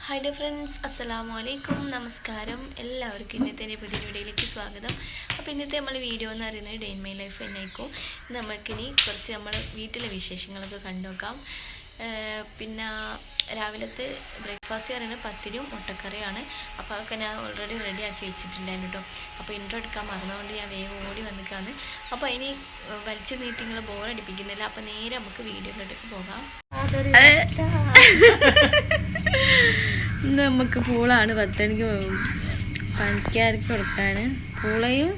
Hi dear friends, അസ്സലാമു അലൈക്കും. നമസ്കാരം. എല്ലാവർക്കും ഇന്നത്തെ എൻ്റെ പുതിയ വീഡിയോയിലേക്ക് സ്വാഗതം. അപ്പോൾ ഇന്നത്തെ നമ്മൾ വീഡിയോ എന്ന് പറയുന്നത് ഡേ ഇൻ മൈ ലൈഫ് തന്നെയായിരിക്കും. നമുക്കിനി കുറച്ച് നമ്മൾ വീട്ടിലെ വിശേഷങ്ങളൊക്കെ കണ്ടുനോക്കാം. പിന്നെ രാവിലത്തെ ബ്രേക്ക്ഫാസ്റ്റ് പറയുന്നത് പത്തിരിയും മുട്ടക്കറിയാണ്. അപ്പോൾ അതൊക്കെ ഞാൻ ഓൾറെഡി റെഡിയാക്കി വെച്ചിട്ടുണ്ടായിരുന്നു കേട്ടോ. അപ്പോൾ ഇൻട്രോ എടുക്കാൻ മറന്നുകൊണ്ട് ഞാൻ വേഗം ഓടി വന്നിക്കാണ്. അപ്പോൾ ഇനി വലിച്ചു നീട്ടിങ്ങൾ ബോറടിപ്പിക്കുന്നില്ല. അപ്പോൾ നേരെ നമുക്ക് വീഡിയോയിലേക്ക് പോകാം. ഇന്ന് നമുക്ക് പൂളാണ് 10 മണിക്ക് പണിക്കാർക്ക് കൊടുക്കാൻ. പൂളയും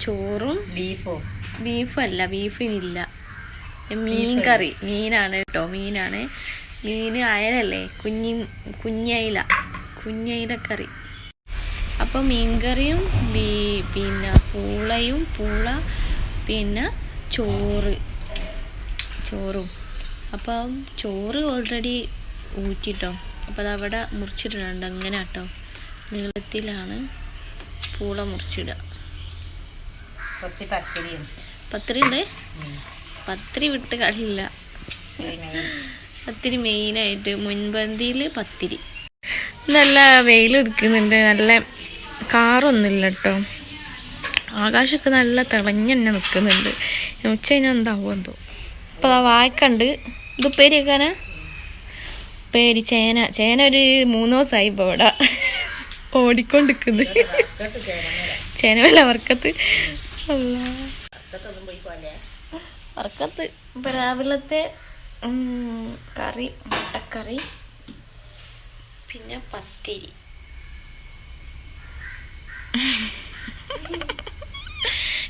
ചോറും ബീഫല്ല, ബീഫിനില്ല, മീൻ കറി. മീനാണ് കേട്ടോ, മീനാണ്. മീൻ അയലല്ലേ, കുഞ്ഞയില കറി. അപ്പോൾ മീൻകറിയും പിന്നെ പൂള പിന്നെ ചോറും. അപ്പം ചോറ് ഓൾറെഡി ഊറ്റിട്ടോ. അപ്പോൾ അതവിടെ മുറിച്ചിട്ടുണ്ട്. അങ്ങനെ കേട്ടോ, നീളത്തിലാണ് പൂള മുറിച്ചിടുക. പത്തിരി ഉണ്ട്, പത്തിരി വിട്ട് കളിയില്ല. പത്തിരി മെയിനായിട്ട് മുൻപന്തിയിൽ പത്തിരി. നല്ല വെയിൽ ഉദിക്കുന്നുണ്ട്, നല്ല കാറൊന്നുമില്ല കേട്ടോ. ആകാശമൊക്കെ നല്ല തിളഞ്ഞ് തന്നെ നിൽക്കുന്നുണ്ട്. ഉച്ച കഴിഞ്ഞാൽ എന്താവും എന്തോ. അപ്പോൾ ആ വായ്ക്കണ്ട്. ഇത് ഉപ്പേരി വെക്കാനാ? ഉപ്പേരി ചേന ഒരു 3 ദിവസമായി ഇപ്പോൾ ഇവിടെ ഓടിക്കൊണ്ടിരിക്കുന്നു. ചേന വല്ല വർക്കത്ത് ഇപ്പം രാവിലത്തെ കറി മുട്ടക്കറി പിന്നെ പത്തിരി.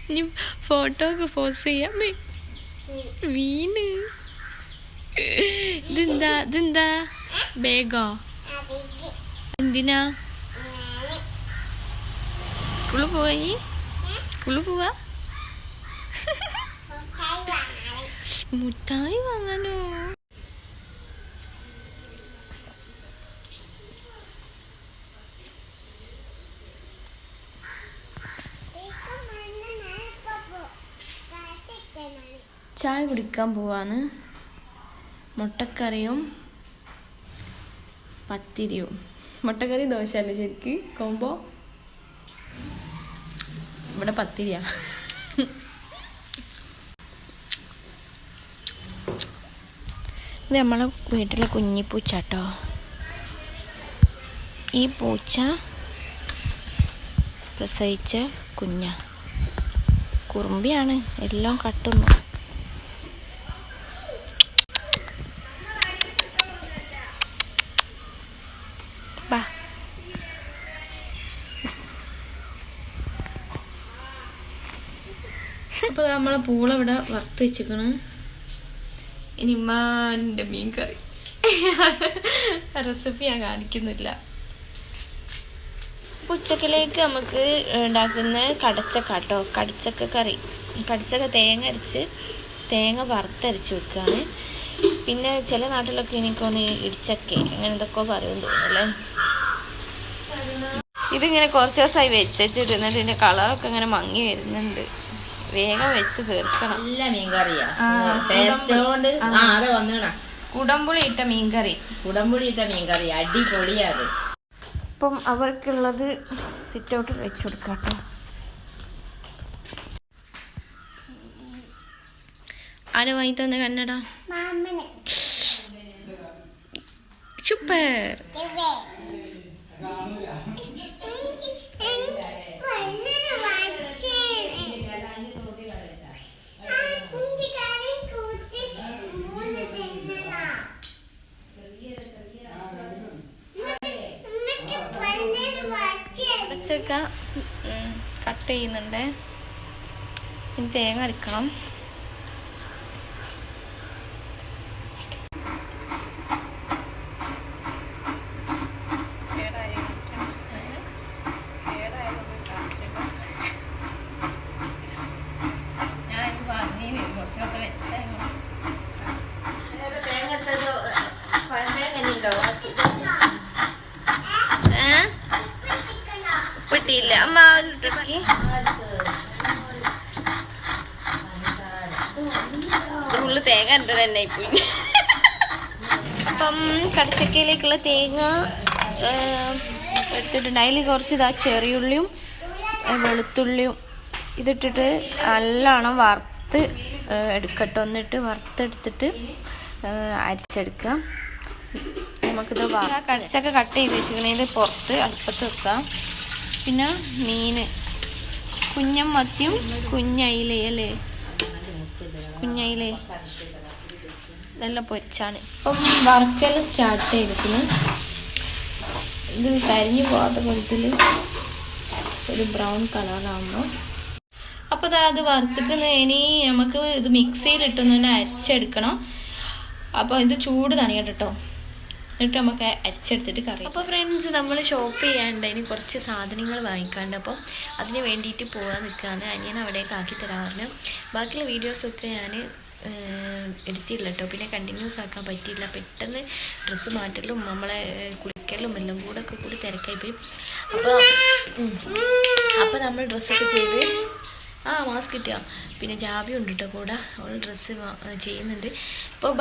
ഇനി ഫോട്ടോ ഒക്കെ പോസ്റ്റ് ചെയ്യാം. വീണ് ഇതെന്താ ബാഗോ? എന്തിനാ? സ്കൂളിൽ പോവാ? മുട്ടായി വാങ്ങാനോ? ചായ കുടിക്കാൻ പോവാന്ന്. മുട്ടക്കറിയും പത്തിരിയും. മുട്ടക്കറി ദോശ അല്ലേ ശരിക്ക് കോമ്പോ? ഇവിടെ പത്തിരിയാ. ഇത് നമ്മളെ വീട്ടിലെ കുഞ്ഞിപ്പൂച്ച കേട്ടോ. ഈ പൂച്ച പ്രസവിച്ച കുറുമ്പിയാണ്, എല്ലാം കട്ടുന്നു. അപ്പോൾ നമ്മളെ പൂള ഇവിടെ വറുത്ത് വെച്ചിക്കണ്. ഇനി ഉമ്മാൻ്റെ മീൻ കറി റെസിപ്പി ഞാൻ കാണിക്കുന്നില്ല. ഉച്ചക്കിലേക്ക് നമുക്ക് ഉണ്ടാക്കുന്ന കടച്ചക്ക കറി. കടച്ചക്ക തേങ്ങ വറുത്തരച്ച് വെക്കുകയാണ്. പിന്നെ ചില നാട്ടിലൊക്കെ എനിക്കൊന്ന് ഇടിച്ചക്ക അങ്ങനെ എന്തൊക്കെ പറയും തോന്നുന്നല്ലേ. ഇതിങ്ങനെ കുറച്ച് ദിവസമായി വെച്ചിട്ടിരുന്നിട്ട് ഇതിൻ്റെ കളറൊക്കെ ഇങ്ങനെ മങ്ങി വരുന്നുണ്ട്. വേഗം വെച്ച് തീർക്കണം. നല്ല മീൻകറിയാ, കുടംപുളി ഇട്ട മീൻകറി അടിപൊളിയാണ്. അപ്പം അവർക്കുള്ളത് സിറ്റ് ഔട്ടിൽ വെച്ച് കൊടുക്കാം കേട്ടോ. ആര് വാങ്ങി തന്നെ കന്നഡ? സൂപ്പർ. പച്ചക്ക കട്ട് ചെയ്യുന്നുണ്ട്. ഇനി തേങ്ങ അരക്കണം. ഉപ്പിട്ടില്ല അമ്മ. ഉള്ളു തേങ്ങ ഇട്ടത് തന്നെ ഇപ്പൊ. അപ്പം കടച്ചക്കയിലേക്കുള്ള തേങ്ങ എടുത്തിട്ടുണ്ട്. അതിൽ കുറച്ച് ചെറിയുള്ളിയും വെളുത്തുള്ളിയും ഇതിട്ടിട്ട് നല്ലോണം വറുത്ത് എടുക്കട്ടെ. ഒന്നിട്ട് വറുത്തെടുത്തിട്ട് അരിച്ചെടുക്കുക. നമുക്കിത് കടച്ചക്ക കട്ട് ചെയ്ത് വെച്ചിരിക്കണത് പുറത്ത് അടുപ്പത്ത് വെക്കാം. പിന്നെ മീൻ കുഞ്ഞം മത്തിയും കുഞ്ഞയിലേ ഇതെല്ലാം പൊരിച്ചാണ്. ഇപ്പം വറുക്കെല്ലാം സ്റ്റാർട്ട് ചെയ്തിട്ട് ഇത് കരിഞ്ഞു പോകാത്ത കൊലത്തിൽ ഒരു ബ്രൗൺ കളറാകുമ്പോൾ അപ്പോൾ അത് വറുത്തിക്കുന്ന ഇനി നമുക്ക് ഇത് മിക്സിയിലിട്ടൊന്ന് തന്നെ അരിച്ചെടുക്കണം. അപ്പോൾ ഇത് ചൂട് തണിയട്ടെ കേട്ടോ. എന്നിട്ട് നമുക്ക് അരിച്ചെടുത്തിട്ട് കറി. അപ്പോൾ ഫ്രണ്ട്സ്, നമ്മൾ ഷോപ്പ് ചെയ്യാണ്ട് ഇനി കുറച്ച് സാധനങ്ങൾ വാങ്ങിക്കാണ്ട് അപ്പോൾ അതിന് വേണ്ടിയിട്ട് പോകാൻ നിൽക്കുകയാണ്. അനിയൻ അവിടേക്ക് ആക്കി തരാറുണ്ട്. ബാക്കിയുള്ള വീഡിയോസൊക്കെ ഞാൻ എടുത്തില്ല കേട്ടോ. പിന്നെ കണ്ടിന്യൂസ് ആക്കാൻ പറ്റിയില്ല. പെട്ടെന്ന് ഡ്രസ്സ് മാറ്റലും നമ്മളെ കുളിക്കലും എല്ലാം കൂടി തിരക്കായിപ്പോയി. അപ്പോൾ നമ്മൾ ഡ്രസ്സൊക്കെ ചെയ്ത് മാസ്ക് കിട്ടുക. പിന്നെ ജാബി ഉണ്ട് കേട്ടോ കൂടെ. അവൾ ഡ്രസ്സ് ചെയ്യുന്നുണ്ട്. അപ്പോൾ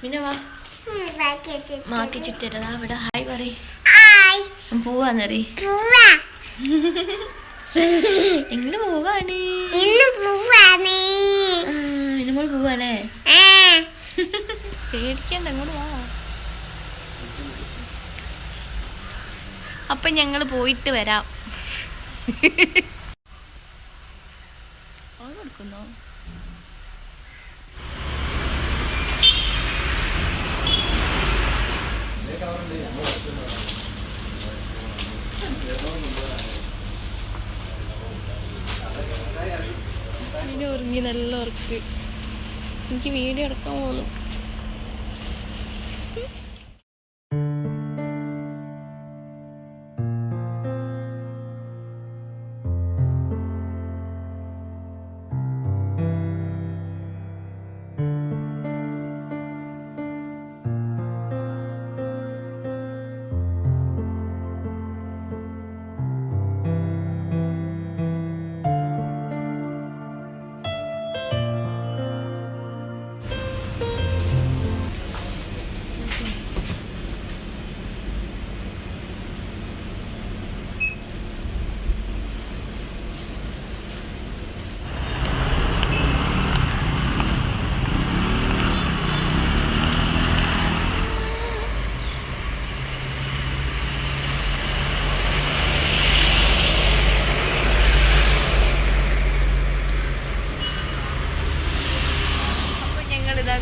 പിന്നെ മാക്കി ചുറ്റതാ അവിടെ. ഹായ് പറയ്. പോവാന്നറി നിങ്ങള് പോവാണ്. നമ്മൾ പോവാല്ലേ? പേടിക്കണ്ട, ഇങ്ങോട്ട് വാ. അപ്പൊ ഞങ്ങള് പോയിട്ട് വരാം. കൊടുക്കുന്നോ? അതിന് ഉറങ്ങി നല്ല ഉറക്ക്. എനിക്ക് വീഡിയോ എടുക്കാൻ പോലും.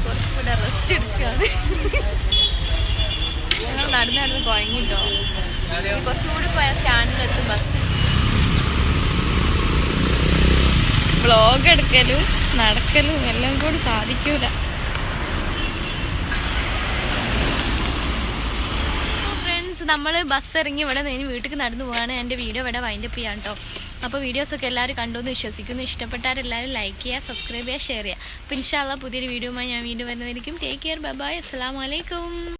കുറച്ചുകൂടെ റെസ്റ്റ് എടുക്കുകയാണ്. ഞങ്ങൾ നടന്ന് കുഴങ്ങിട്ടോ. കുറച്ചുകൂടി പോയ സ്റ്റാൻഡിലെത്തും ബസ്. വ്ളോഗ് എടുക്കലും നടക്കലും എല്ലാം കൂടി സാധിക്കൂല. ഫ്രണ്ട്സ്, നമ്മൾ ബസ് ഇറങ്ങി ഇവിടെ നിന്ന് വീട്ടിൽ നടന്നു പോവാണ്. എൻ്റെ വീഡിയോ ഇവിടെ വൈൻഡപ്പ് ചെയ്യാം കേട്ടോ. അപ്പോൾ വീഡിയോസൊക്കെ എല്ലാവരും കണ്ടു എന്ന് വിശ്വസിക്കുന്നു. ഇഷ്ടപ്പെട്ടാരെല്ലാവരും ലൈക്ക് ചെയ്യുക, സബ്സ്ക്രൈബ് ചെയ്യുക, ഷെയർ ചെയ്യുക. അപ്പോൾ ഇൻഷാ അല്ലാഹ് പുതിയൊരു വീഡിയോയുമായി ഞാൻ വീണ്ടും വരുന്നതായിരിക്കും. ടേക്ക് കെയർ, ബൈ ബൈ, അസ്സലാമു അലൈക്കും.